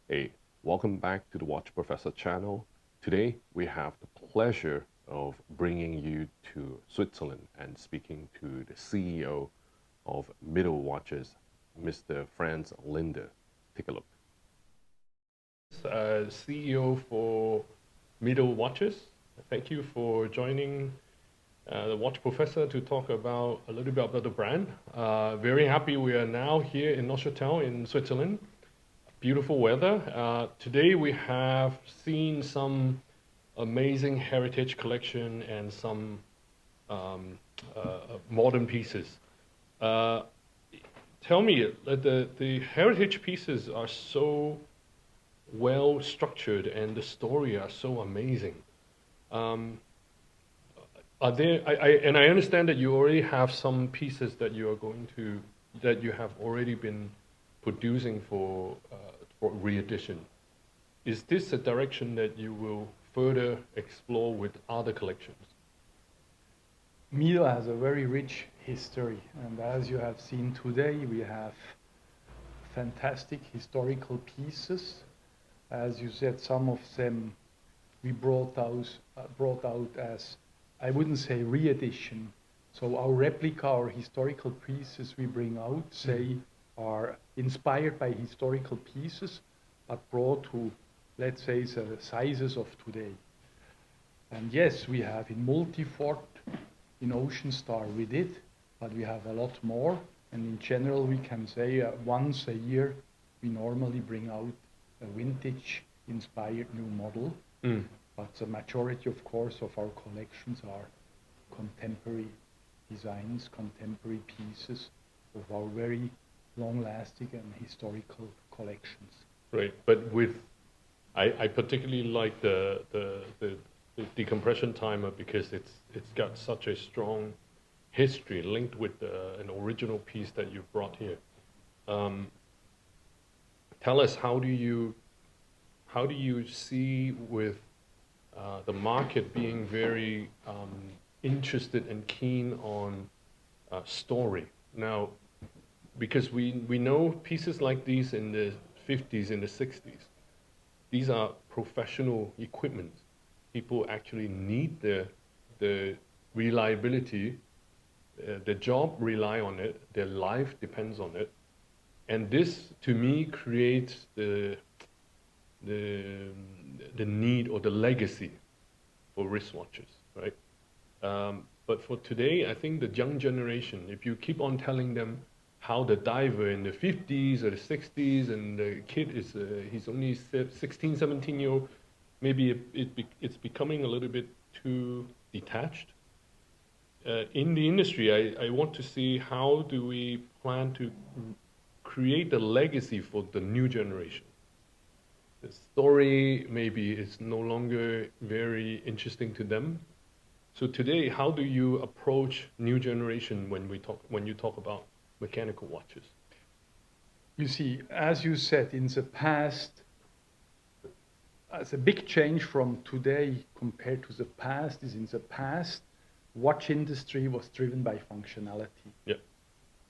Hey, welcome back to the Watch Professor channel. Today we have the pleasure of bringing you to Switzerland and speaking to the CEO of Mido Watches, Mr. Franz Linder. Take a look. CEO for Mido Watches. Thank you for joining the Watch Professor to talk about a little bit about the brand. Very happy we are now here in Neuchâtel in Switzerland. Beautiful weather. Today we have seen some amazing heritage collection and some modern pieces. Tell me, the heritage pieces are so well structured and the story are so amazing. Are there? I understand that you already have some pieces that you are going to that you have already been producing for re-edition. Is this a direction that you will further explore with other collections? Mido has a very rich history, and as you have seen today, we have fantastic historical pieces. As you said, some of them we brought out as, I wouldn't say re-edition. So our replica or historical pieces we bring out, say, are inspired by historical pieces, but brought to, let's say, the sizes of today. And yes, we have in Multifort, in Ocean Star we did, but we have a lot more. And in general, we can say once a year, we normally bring out a vintage-inspired new model. But the majority, of course, of our collections are contemporary designs, contemporary pieces of our very long-lasting and historical collections. Right, but I particularly like the decompression timer because it's got such a strong history linked with an original piece that you brought here. Tell us, how do you see with the market being very interested and keen on story now? Because we know pieces like these in the 50s, in the 60s, these are professional equipment. People actually need the reliability. The job rely on it. Their life depends on it. And this, to me, creates the need or the legacy for wristwatches, right? But for today, I think the young generation, if you keep on telling them how the diver in the 50s or the 60s and the kid is, he's only 16, 17 year old, maybe it's becoming a little bit too detached. In the industry, I want to see how do we plan to create a legacy for the new generation. The story maybe is no longer very interesting to them. So today, how do you approach new generation when you talk about mechanical watches? You see, as you said, in the past, as a big change from today compared to the past is in the past, watch industry was driven by functionality. Yeah.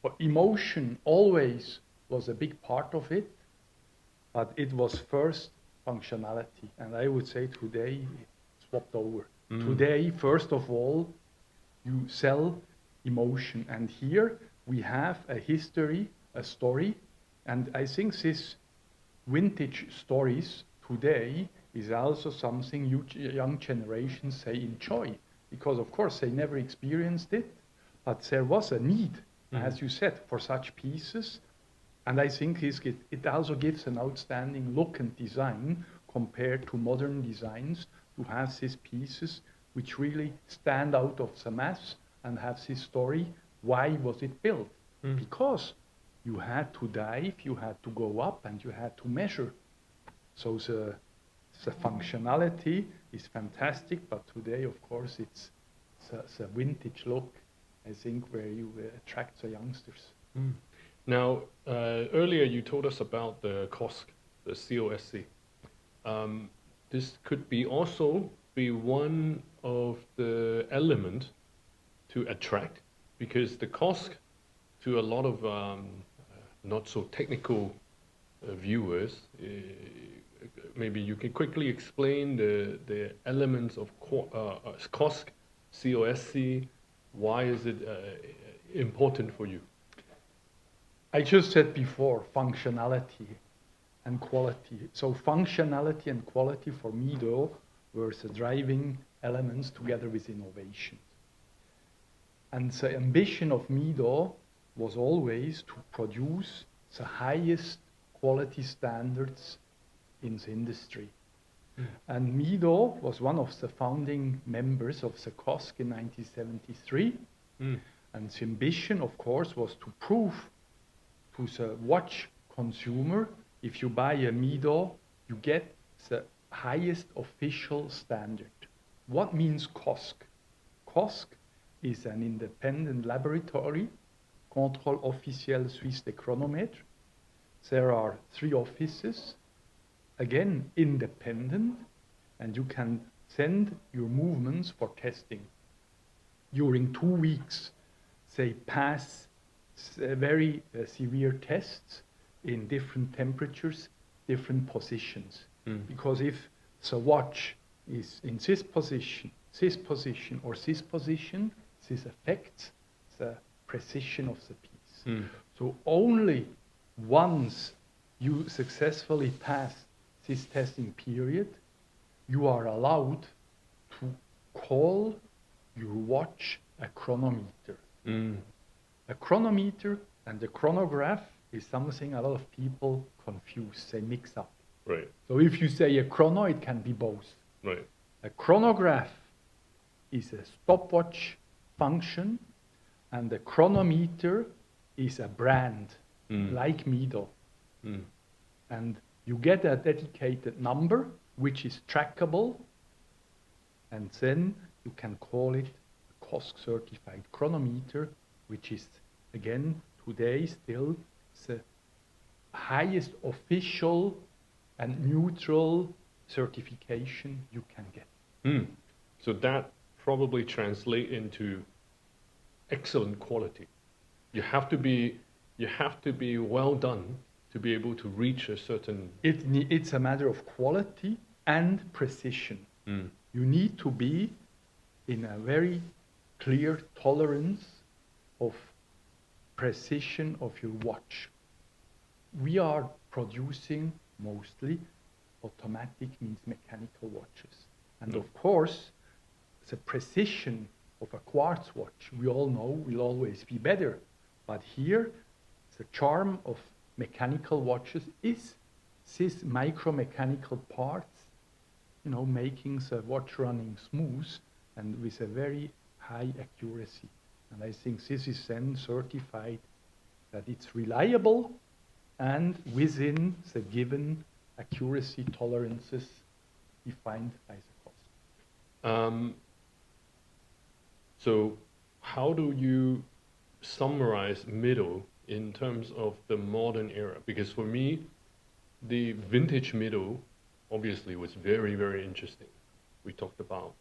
But emotion always was a big part of it, but it was first functionality. And I would say today it's swapped over. Today, first of all, you sell emotion. And here we have a history, a story. And I think this vintage stories today is also something young generations, they enjoy. Because of course they never experienced it, but there was a need, as you said, for such pieces. And I think it also gives an outstanding look and design compared to modern designs to have these pieces which really stand out of the mass and have this story. Why was it built? Because you had to dive, you had to go up, and you had to measure. So the functionality is fantastic, but today, of course, it's the vintage look, I think, where you attract the youngsters. Now, earlier you told us about the COSC, the COSC. This could be also be one of the element to attract, because the COSC, to a lot of not so technical viewers, maybe you can quickly explain the elements of COSC, COSC. Why is it important for you? I just said before, functionality and quality. So functionality and quality for Mido were the driving elements together with innovation. And the ambition of Mido was always to produce the highest quality standards in the industry. And Mido was one of the founding members of the COSC in 1973. And the ambition, of course, was to prove to the watch consumer, if you buy a Mido, you get the highest official standard. What means COSC? COSC is an independent laboratory, Contrôle officiel suisse des chronomètres. There are 3 offices, again, independent, and you can send your movements for testing. During 2 weeks, they pass very severe tests in different temperatures, different positions. Because if the watch is in this position, or this position, this affects the precision of the piece. So only once you successfully pass this testing period, you are allowed to call your watch a chronometer. A chronometer and a chronograph is something a lot of people confuse, they mix up. Right. So if you say a chrono, it can be both. Right. A chronograph is a stopwatch function, and a chronometer is a brand, like Mido. And you get a dedicated number, which is trackable, and then you can call it a COSC-certified chronometer, which is, again, today still the highest official and neutral certification you can get. So that probably translates into excellent quality. You have to be well done to be able to reach a certain. It's a matter of quality and precision. You need to be in a very clear tolerance of precision of your watch. We are producing mostly automatic, means mechanical watches. And of course, the precision of a quartz watch, we all know, will always be better. But here, the charm of mechanical watches is these micro-mechanical parts, making the watch running smooth and with a very high accuracy. And I think this is then certified that it's reliable and within the given accuracy tolerances defined by the COSC. So how do you summarize Mido in terms of the modern era? Because for me, the vintage Mido obviously was very, very interesting. We talked about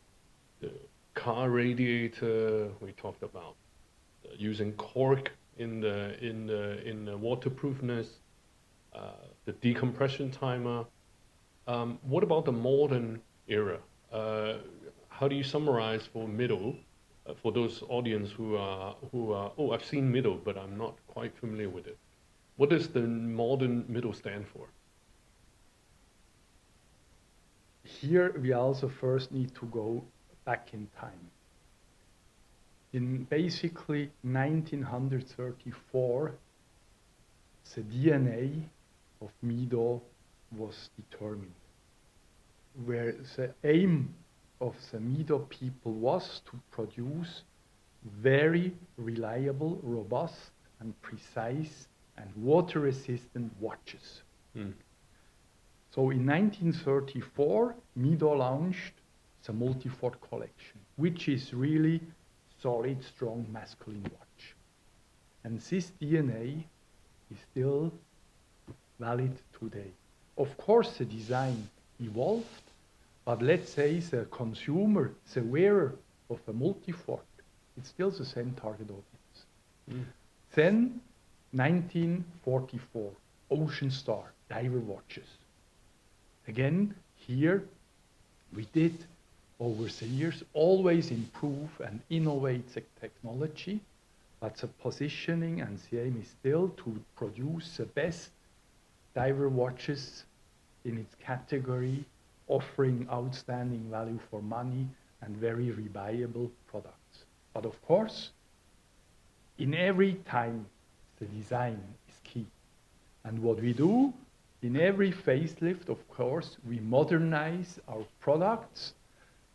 the car radiator. We talked about using cork in the waterproofness, the decompression timer. What about the modern era? How do you summarize for Mido, for those audience who are oh, I've seen Mido, but I'm not quite familiar with it. What does the modern Mido stand for? Here we also first need to go back in time. In basically 1934, the DNA of Mido was determined, where the aim of the Mido people was to produce very reliable, robust, and precise and water-resistant watches. So in 1934, Mido launched the multi-fort collection, which is really solid, strong, masculine watch. And this DNA is still valid today. Of course, the design evolved, but let's say the consumer, the wearer of a multi-fort, it's still the same target audience. Then, 1944, Ocean Star, diver watches. Again, here we did over the years always improve and innovate the technology, but the positioning and the aim is still to produce the best diver watches in its category, offering outstanding value for money and very reliable products. But of course, in every time, the design is key. And what we do, in every facelift, of course, we modernize our products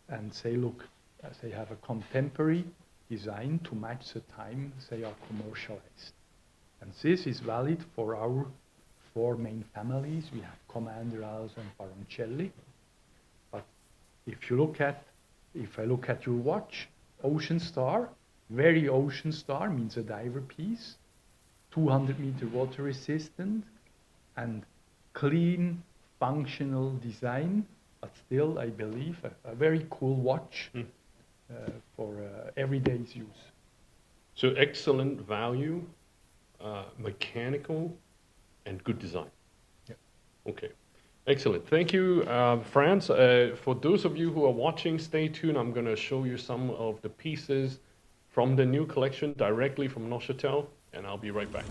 and say, look, they have a contemporary design to match the time they are commercialized. And this is valid for our four main families. We have Commander, Alzo, and Baroncelli. But if I look at your watch, Ocean Star, very Ocean Star means a diver piece, 200-meter water resistant, and clean, functional design, but still, I believe, a very cool watch for everyday use. So excellent value, mechanical, and good design. Yeah. Okay, excellent. Thank you, Franz. For those of you who are watching, stay tuned. I'm going to show you some of the pieces from the new collection directly from Neuchâtel, and I'll be right back.